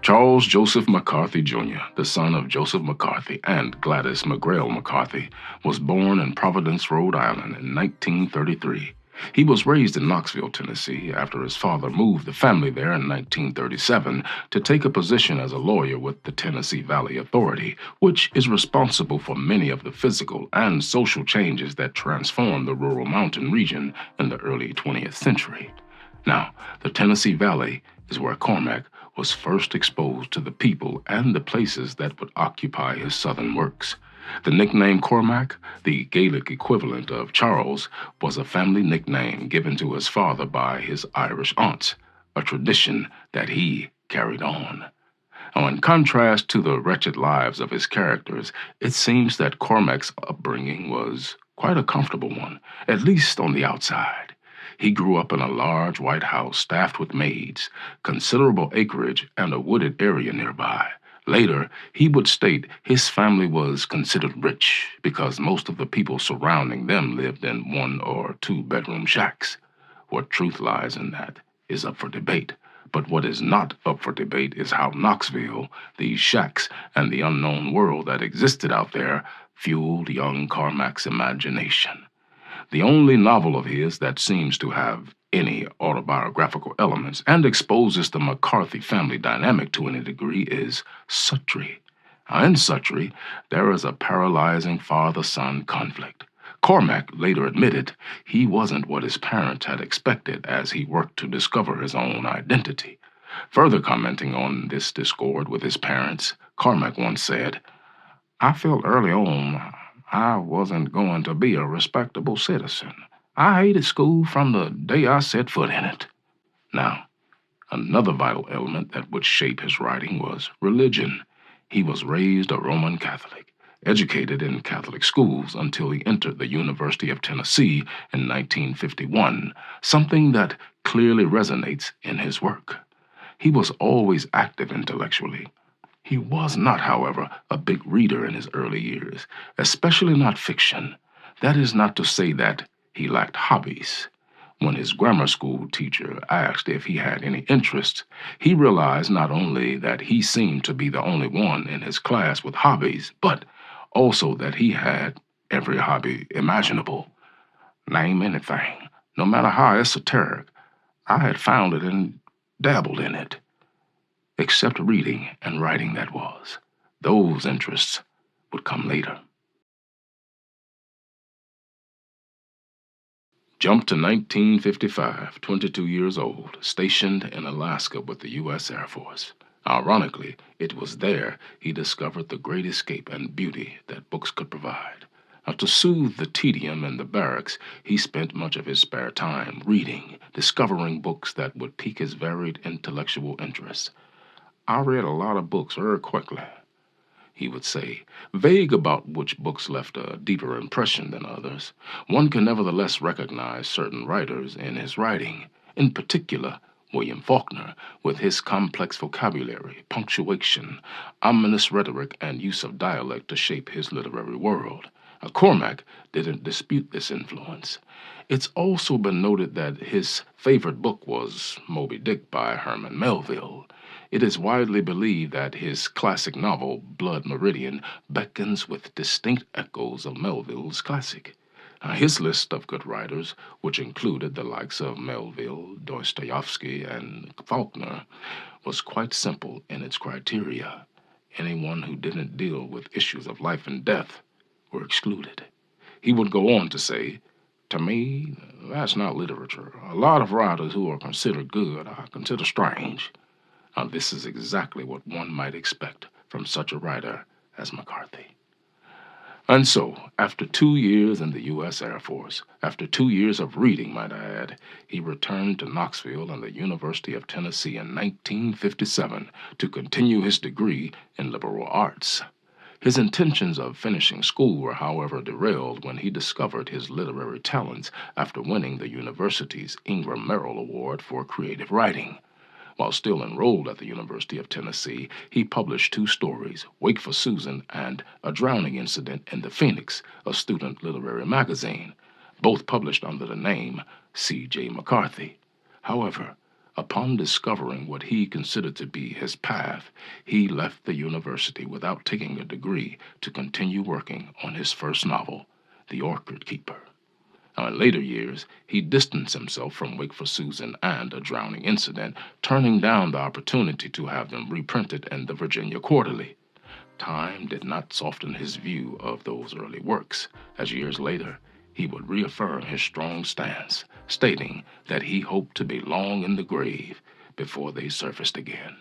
Charles Joseph McCarthy Jr., the son of Joseph McCarthy and Gladys McGrail McCarthy, was born in Providence, Rhode Island in 1933. He was raised in Knoxville, Tennessee, after his father moved the family there in 1937 to take a position as a lawyer with the Tennessee Valley Authority, which is responsible for many of the physical and social changes that transformed the rural mountain region in the early 20th century. Now, the Tennessee Valley is where Cormac was first exposed to the people and the places that would occupy his southern works. The nickname Cormac, the Gaelic equivalent of Charles, was a family nickname given to his father by his Irish aunts, a tradition that he carried on. Now, in contrast to the wretched lives of his characters, it seems that Cormac's upbringing was quite a comfortable one, at least on the outside. He grew up in a large white house staffed with maids, considerable acreage, and a wooded area nearby. Later, he would state his family was considered rich because most of the people surrounding them lived in 1 or 2 bedroom shacks. What truth lies in that is up for debate. But what is not up for debate is how Knoxville, these shacks, and the unknown world that existed out there fueled young Cormac's imagination. The only novel of his that seems to have any autobiographical elements and exposes the McCarthy family dynamic to any degree is Suttree. Now, in Suttree, there is a paralyzing father-son conflict. Cormac later admitted he wasn't what his parents had expected as he worked to discover his own identity. Further commenting on this discord with his parents, Cormac once said, "I felt early on I wasn't going to be a respectable citizen. I hated school from the day I set foot in it." Now, another vital element that would shape his writing was religion. He was raised a Roman Catholic, educated in Catholic schools until he entered the University of Tennessee in 1951, something that clearly resonates in his work. He was always active intellectually. He was not, however, a big reader in his early years, especially not fiction. That is not to say that he lacked hobbies. When his grammar school teacher asked if he had any interests, he realized not only that he seemed to be the only one in his class with hobbies, but also that he had every hobby imaginable. Name anything, no matter how esoteric, I had found it and dabbled in it. Except reading and writing, that was. Those interests would come later. Jump to 1955, 22 years old, stationed in Alaska with the U.S. Air Force. Ironically, it was there he discovered the great escape and beauty that books could provide. Now, to soothe the tedium in the barracks, he spent much of his spare time reading, discovering books that would pique his varied intellectual interests. "I read a lot of books very quickly," he would say, vague about which books left a deeper impression than others. One can nevertheless recognize certain writers in his writing, in particular William Faulkner, with his complex vocabulary, punctuation, ominous rhetoric, and use of dialect to shape his literary world. Cormac didn't dispute this influence. It's also been noted that his favorite book was Moby Dick by Herman Melville. It is widely believed that his classic novel, Blood Meridian, beckons with distinct echoes of Melville's classic. His list of good writers, which included the likes of Melville, Dostoevsky, and Faulkner, was quite simple in its criteria. Anyone who didn't deal with issues of life and death were excluded. He would go on to say, "To me, that's not literature. A lot of writers who are considered good I consider strange." Now, this is exactly what one might expect from such a writer as McCarthy. And so, after 2 years in the U.S. Air Force, after 2 years of reading, might I add, he returned to Knoxville and the University of Tennessee in 1957 to continue his degree in liberal arts. His intentions of finishing school were, however, derailed when he discovered his literary talents after winning the university's Ingram Merrill Award for creative writing. While still enrolled at the University of Tennessee, he published 2 stories, Wake for Susan and A Drowning Incident in the Phoenix, a student literary magazine, both published under the name C.J. McCarthy. However, Upon discovering what he considered to be his path, he left the university without taking a degree to continue working on his first novel, The Orchid Keeper. Now, in later years, he distanced himself from Wake for Susan and A Drowning Incident, turning down the opportunity to have them reprinted in the Virginia Quarterly. Time did not soften his view of those early works, as years later he would reaffirm his strong stance, stating that he hoped to be long in the grave before they surfaced again.